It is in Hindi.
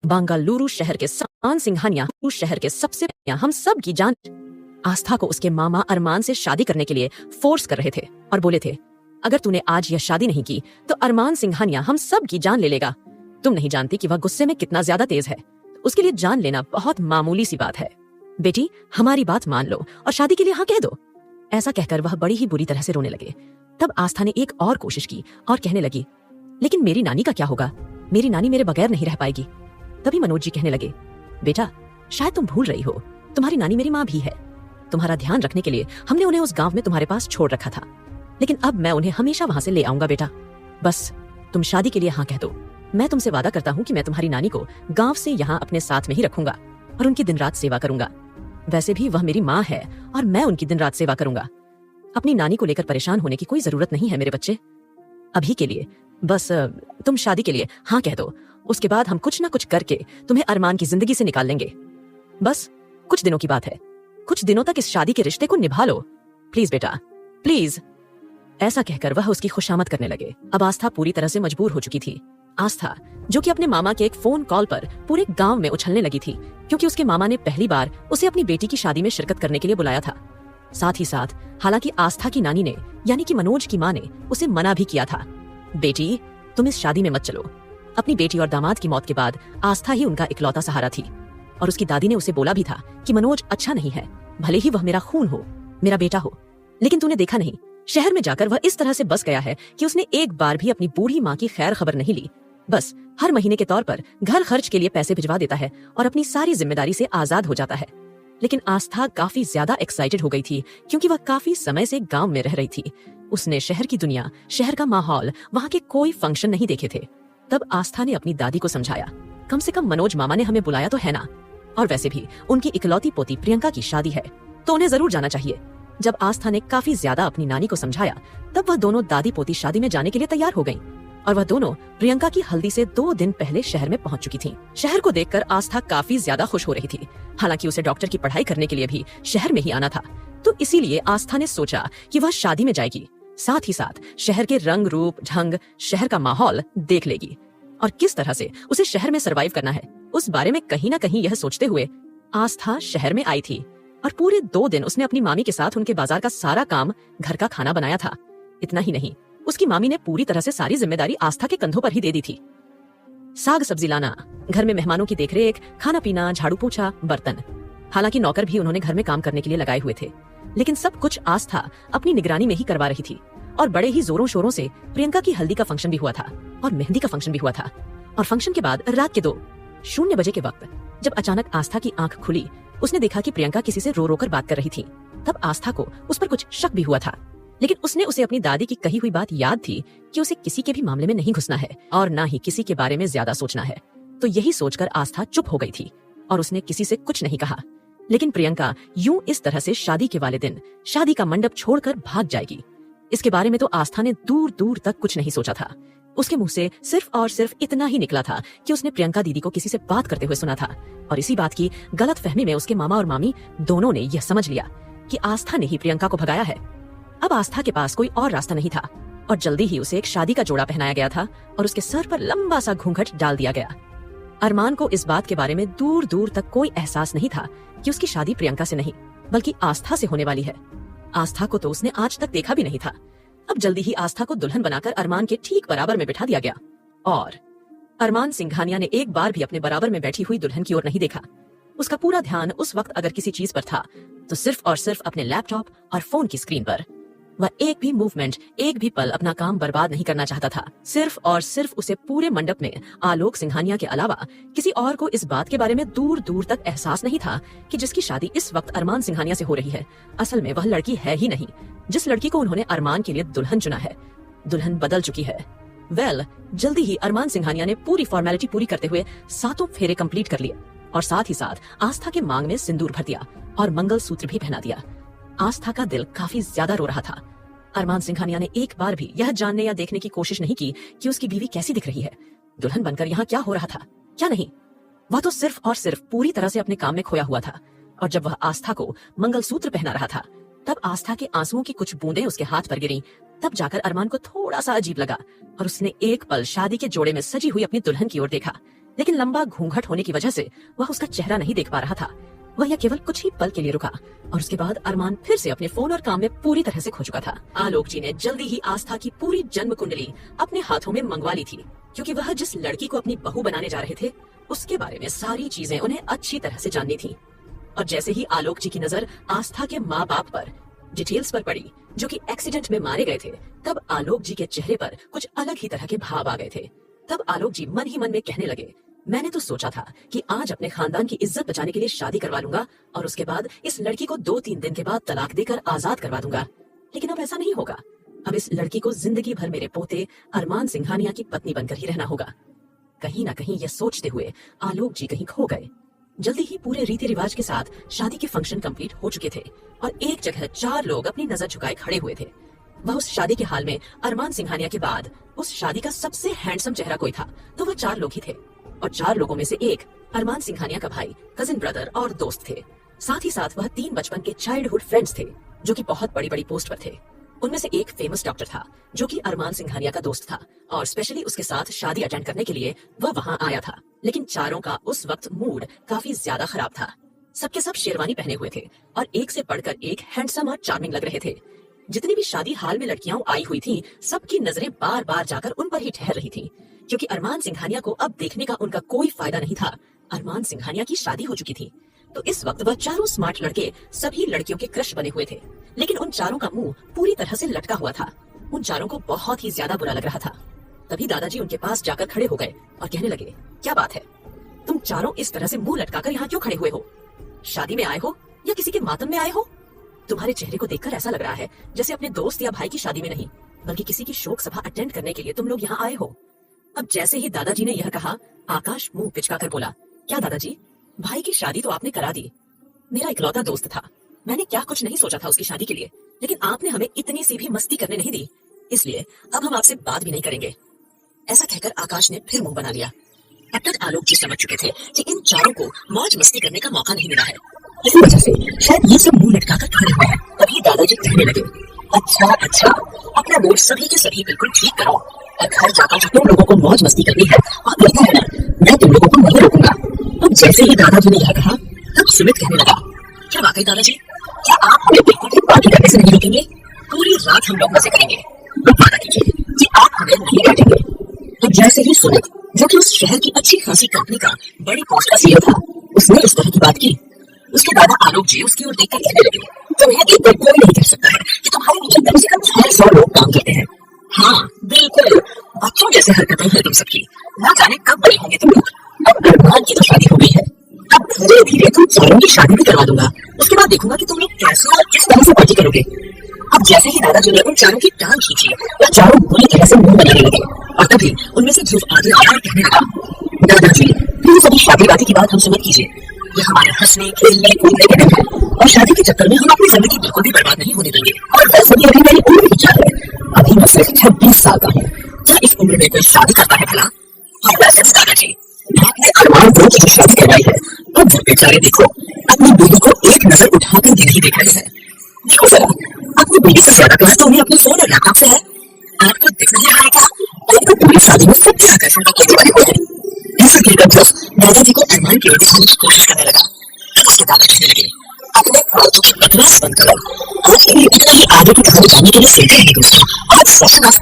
बेंगलुरु शहर के आर्मान सिंघानिया शहर के सबसे हम सब की जान आस्था को उसके मामा अरमान से शादी करने के लिए फोर्स कर रहे थे और बोले थे, अगर तूने आज यह शादी नहीं की तो अरमान सिंघानिया हम सब की जान ले लेगा। तुम नहीं जानती कि वह गुस्से में कितना ज्यादा तेज है। उसके लिए जान लेना बहुत मामूली सी बात है। बेटी, हमारी बात मान लो और शादी के लिए हाँ कह दो। ऐसा कहकर वह बड़ी ही बुरी तरह से रोने लगे। तब आस्था ने एक और कोशिश की और कहने लगी, लेकिन मेरी नानी का क्या होगा? मेरी नानी मेरे बगैर नहीं रह पाएगी। तभी मनोज जी कहने लगे, बेटा, शायद तुम भूल रही हो, तुम्हारी नानी मेरी माँ भी है। तुम्हारा ध्यान रखने के लिए हमने उन्हें उस गांव में तुम्हारे पास छोड़ रखा था, लेकिन अब मैं उन्हें हमेशा वहां से ले आऊंगा। बेटा, बस तुम शादी के लिए हाँ कह दो। मैं तुमसे वादा करता हूँ कि मैं तुम्हारी नानी को गांव से यहाँ अपने साथ में ही रखूंगा और उनकी दिन रात सेवा करूंगा। वैसे भी वह मेरी माँ है और मैं उनकी दिन रात सेवा करूंगा। अपनी नानी को लेकर परेशान होने की कोई जरूरत नहीं है मेरे बच्चे। अभी के लिए बस तुम शादी के लिए हाँ कह दो। उसके बाद हम कुछ ना कुछ करके तुम्हें अरमान की जिंदगी से निकाल लेंगे। बस कुछ दिनों की बात है। कुछ दिनों तक इस शादी के रिश्ते को निभा लो। प्लीज बेटा, प्लीज। ऐसा कहकर वह उसकी खुशामद करने लगे। अब आस्था पूरी तरह से मजबूर हो चुकी थी। आस्था, जो कि अपने मामा के एक फोन कॉल पर पूरे गांव में उछलने लगी थी, क्योंकि उसके मामा ने पहली बार उसे अपनी बेटी की शादी में शिरकत करने के लिए बुलाया था। साथ ही साथ हालांकि आस्था की नानी ने यानी कि मनोज की माँ ने उसे मना भी किया था, बेटी तुम इस शादी में मत चलो। अपनी बेटी और दामाद की मौत के बाद आस्था ही उनका इकलौता सहारा थी और उसकी दादी ने उसे बोला भी था कि मनोज अच्छा नहीं है, भले ही वह मेरा खून हो, मेरा बेटा हो, लेकिन तूने देखा नहीं, शहर में जाकर वह इस तरह से बस गया है कि उसने एक बार भी अपनी बूढ़ी माँ की खैर खबर नहीं ली। बस हर महीने के तौर पर घर खर्च के लिए पैसे भिजवा देता है और अपनी सारी जिम्मेदारी से आजाद हो जाता है। लेकिन आस्था काफी ज्यादा एक्साइटेड हो गई थी, क्योंकि वह काफी समय से गांव में रह रही थी। उसने शहर की दुनिया, शहर का माहौल, वहाँ के कोई फंक्शन नहीं देखे थे। तब आस्था ने अपनी दादी को समझाया, कम से कम मनोज मामा ने हमें बुलाया तो है ना, और वैसे भी उनकी इकलौती पोती प्रियंका की शादी है तो उन्हें जरूर जाना चाहिए। जब आस्था ने काफी ज्यादा अपनी नानी को समझाया, तब वह दोनों दादी पोती शादी में जाने के लिए तैयार हो गईं। और वह दोनों प्रियंका की हल्दी से 2 दिन पहले शहर में पहुंच चुकी थीं। शहर को देखकर आस्था काफी ज्यादा खुश हो रही थी। हालांकि उसे डॉक्टर की पढ़ाई करने के लिए भी शहर में ही आना था, तो इसीलिए आस्था ने सोचा कि वह शादी में जाएगी, साथ ही साथ शहर के रंग रूप ढंग, शहर का माहौल देख लेगी और किस तरह से उसे शहर में सरवाइव करना है, उस बारे में कहीं ना कहीं यह सोचते हुए आस्था शहर में आई थी। और पूरे 2 दिन उसने अपनी मामी के साथ उनके बाजार का सारा काम, घर का खाना बनाया था। इतना ही नहीं, उसकी मामी ने पूरी तरह से सारी जिम्मेदारी आस्था के कंधों पर ही दे दी थी। साग सब्जी लाना, घर में मेहमानों की देखरेख, खाना पीना, झाड़ू पोछा, बर्तन। हालांकि नौकर भी उन्होंने घर में काम करने के लिए लगाए हुए थे, लेकिन सब कुछ आस्था अपनी निगरानी में ही करवा रही थी। और बड़े ही जोरों शोरों से प्रियंका की हल्दी का फंक्शन भी हुआ था और मेहंदी का फंक्शन भी हुआ था। और फंक्शन के बाद रात के 2:00 बजे के वक्त जब अचानक आस्था की आंख खुली, उसने देखा कि प्रियंका किसी से रो रो कर बात कर रही थी। तब आस्था को उस पर कुछ शक भी हुआ था, लेकिन उसने उसे अपनी दादी की कही हुई बात याद थी कि उसे किसी के भी मामले में नहीं घुसना है और ना ही किसी के बारे में ज्यादा सोचना है। तो यही सोचकर आस्था चुप हो गई थी और उसने किसी से कुछ नहीं कहा। लेकिन प्रियंका यूं इस तरह से शादी के वाले दिन शादी का मंडप छोड़कर भाग जाएगी, इसके बारे में तो आस्था ने दूर दूर तक कुछ नहीं सोचा था। उसके मुंह से सिर्फ और सिर्फ इतना ही निकला था कि उसने प्रियंका दीदी को किसी से बात करते हुए सुना था, और इसी बात की गलत फहमी में उसके मामा और मामी दोनों ने यह समझ लिया कि आस्था ने ही प्रियंका को भगाया है। अब आस्था के पास कोई और रास्ता नहीं था और जल्दी ही उसे एक शादी का जोड़ा पहनाया गया था और उसके सर पर लंबा सा घूंघट डाल दिया गया। अरमान को इस बात के बारे में दूर दूर तक कोई एहसास नहीं था कि उसकी शादी प्रियंका से नहीं बल्कि आस्था से होने वाली है। आस्था को तो उसने आज तक देखा भी नहीं था। अब जल्दी ही आस्था को दुल्हन बनाकर अरमान के ठीक बराबर में बिठा दिया गया और अरमान सिंघानिया ने एक बार भी अपने बराबर में बैठी हुई दुल्हन की ओर नहीं देखा। उसका पूरा ध्यान उस वक्त अगर किसी चीज पर था तो सिर्फ और सिर्फ अपने लैपटॉप और फोन की स्क्रीन पर। वह एक भी मूवमेंट, एक भी पल अपना काम बर्बाद नहीं करना चाहता था। सिर्फ और सिर्फ उसे पूरे मंडप में आलोक सिंघानिया के अलावा किसी और को इस बात के बारे में दूर दूर तक एहसास नहीं था कि जिसकी शादी इस वक्त अरमान सिंघानिया से हो रही है, असल में वह लड़की है ही नहीं जिस लड़की को उन्होंने अरमान के लिए दुल्हन चुना है। दुल्हन बदल चुकी है। जल्दी ही अरमान सिंघानिया ने पूरी फॉर्मेलिटी पूरी करते हुए 7 फेरे कंप्लीट कर लिए और साथ ही साथ आस्था के मांग में सिंदूर भर दिया और मंगलसूत्र भी पहना दिया। आस्था का दिल काफी ज्यादा रो रहा था। अरमान सिंघानिया ने एक बार भी यह जानने या देखने की कोशिश नहीं की कि उसकी बीवी कैसी दिख रही है, दुल्हन बनकर यहाँ क्या हो रहा था, क्या नहीं। वह तो सिर्फ और सिर्फ पूरी तरह से अपने काम में खोया हुआ था। और जब वह आस्था को मंगलसूत्र पहना रहा था, तब आस्था के आंसुओं की कुछ बूंदें उसके हाथ पर गिरी तब जाकर अरमान को थोड़ा सा अजीब लगा और उसने एक पल शादी के जोड़े में सजी हुई अपनी दुल्हन की ओर देखा। लेकिन लंबा घूंघट होने की वजह से वह उसका चेहरा नहीं देख पा रहा था। वह यह केवल कुछ ही पल के लिए रुका और उसके बाद अरमान फिर से अपने फोन और काम में पूरी तरह से खो चुका था। आलोक जी ने जल्दी ही आस्था की पूरी जन्म कुंडली अपने हाथों में मंगवा ली थी, क्योंकि वह जिस लड़की को अपनी बहू बनाने जा रहे थे उसके बारे में सारी चीजें उन्हें अच्छी तरह से जाननी थी। और जैसे ही आलोक जी की नजर आस्था के माँ बाप पर डिटेल्स पर पड़ी जो कि एक्सीडेंट में मारे गए थे, तब आलोक जी के चेहरे पर कुछ अलग ही तरह के भाव आ गए थे। तब आलोक जी मन ही मन में कहने लगे, मैंने तो सोचा था कि आज अपने खानदान की इज्जत बचाने के लिए शादी करवा लूंगा और उसके बाद इस लड़की को 2-3 दिन के बाद तलाक देकर आजाद करवा दूंगा, लेकिन अब ऐसा नहीं होगा। अब इस लड़की को जिंदगी भर मेरे पोते अरमान सिंघानिया की पत्नी बनकर ही रहना होगा। कहीं ना कहीं यह सोचते हुए आलोक जी कहीं खो गए। जल्दी ही पूरे रीति रिवाज के साथ शादी के फंक्शन कंप्लीट हो चुके थे और एक जगह 4 लोग अपनी नजर झुकाए खड़े हुए थे। वह उस शादी के हाल में अरमान सिंघानिया के बाद उस शादी का सबसे हैंडसम चेहरा कोई था तो वह 4 लोग ही थे। और 4 लोगों में से एक अरमान सिंघानिया का भाई, कजिन ब्रदर और दोस्त थे। साथ ही साथ वह 3 बचपन के चाइल्डहुड फ्रेंड्स थे जो कि बहुत बड़ी बड़ी पोस्ट पर थे। उनमें से एक फेमस डॉक्टर था जो कि अरमान सिंघानिया का दोस्त था और स्पेशली उसके साथ शादी अटेंड करने के लिए वह वहां आया था। लेकिन चारों का उस वक्त मूड काफी ज्यादा खराब था। सबके सब शेरवानी पहने हुए थे और एक से बढ़कर एक हैंडसम और चार्मिंग लग रहे थे। जितनी भी शादी हाल में लड़कियां आई हुई थी, सबकी नजरें बार बार जाकर उन पर ही ठहर रही थी, क्योंकि अरमान सिंघानिया को अब देखने का उनका कोई फायदा नहीं था। अरमान सिंघानिया की शादी हो चुकी थी, तो इस वक्त वह चारों स्मार्ट लड़के सभी लड़कियों के क्रश बने हुए थे। लेकिन उन चारों का मुंह पूरी तरह से लटका हुआ था। उन चारों को बहुत ही ज्यादा बुरा लग रहा था। तभी दादाजी उनके पास जाकर खड़े हो गए और कहने लगे, क्या बात है, तुम चारों इस तरह से मुंह लटकाकर यहाँ क्यों खड़े हुए हो? शादी में आए हो या किसी के मातम में आए हो? तुम्हारे चेहरे को देखकर ऐसा लग रहा है जैसे अपने दोस्त या भाई की शादी में नहीं, बल्कि किसी की शोक सभा अटेंड करने के लिए तुम लोग यहाँ आए हो। अब जैसे ही दादाजी ने यह कहा, आकाश मुंह पिचकाकर बोला, क्या दादाजी, भाई की शादी तो आपने करा दी। मेरा इकलौता दोस्त था, मैंने क्या कुछ नहीं सोचा था उसकी शादी के लिए, लेकिन आपने हमें इतनी सी भी मस्ती करने नहीं दी, इसलिए अब हम आपसे बात भी नहीं करेंगे। ऐसा कहकर आकाश ने फिर मुंह बना लिया। अब तक आलोक जी समझ चुके थे कि इन चारों को मौज मस्ती करने का मौका नहीं मिला है, इसी वजह से शायद ये सब मुंह लटकाकर खड़े हुए हैं। तभी दादाजी कहने लगे, अच्छा, अपना मूड सभी के सभी बिल्कुल ठीक करो और घर जाकर जो तुम लोगों को मौज मस्ती करनी है और देखना है ना, मैं तुम लोगों को नहीं रोकूंगा। अब जैसे ही दादाजी ने यह कहा, तब सुमित कहने लगा, क्या वाकई दादाजी, क्या आप हमें बिल्कुल भी पार्टी करने से नहीं रोकेंगे? पूरी रात हम लोग मजे करेंगे, अब वादा कीजिए कि आप हमें नहीं डांटेंगे। तो जैसे ही सुमित, जो कि उस शहर की अच्छी खासी कंपनी का बड़ी पोस्ट का सीईओ था, उसने इस तरह की बात की, उसके दादा आलोक जी उसकी ओर देखकर कहने लगे, तुम्हें देखकर कोई नहीं कह सकता है कि तुम्हारे नीचे कम से कम 600 लोग काम करते हैं। हाँ बिल्कुल, बच्चों जैसे हरकतें हैं तुम सबकी, ना जाने कब बड़े होंगे तुम लोग। अब अरमान की तो शादी हो गई है, अब धीरे धीरे तुम चारों की शादी भी करवा दूंगा, उसके बाद देखूंगा कि तुम लोग कैसे और किस तरह से पार्टी करोगे। अब जैसे ही दादाजी ने उन चारों की टांग खींची, वह चारों बुरी तरह से मुंह बनाने लगे और तभी उनमें से ध्रुव आगे आया और कहने लगा, दादाजी प्लीज अभी शादी वादी की बात हमसे मत कीजिए, ये हमारे हंसने खेलने कूदने के दिन है और शादी के चक्कर में हम अपनी जिंदगी बिल्कुल भी बर्बाद नहीं होने देंगे। और वैसे भी अभी मेरी उम्र भी क्या है, अभी मैं सिर्फ 26 साल का हूँ, क्या इस उम्र में कोई शादी करता है भला? और वैसे भी दादाजी, आपने अरमान को जो शादी करवाई है, अब वो बेचारे देखो अपनी बीवी को एक नजर उठाकर भी नहीं देख रहे हैं। देखो जरा, अपनी बीवी से ज्यादा प्यार तो उन्हें अपने फोन और लैपटॉप से है। आपको दिख नहीं रहा है क्या? आपको पूरी शादी में सबसे आकर्षण का केंद्र बने हुए हैं। ऐसा कहकर ध्रुव दादाजी को अरमान की ओर दिखाने की कोशिश करने लगा। तब उसके दादा कहने लगे, अपने फालतू की बकवास बंद करो, आज के लिए इतना ही आगे की कहानी जानने के लिए सुनते हैं दोस्तों। आज सेशन ऑफ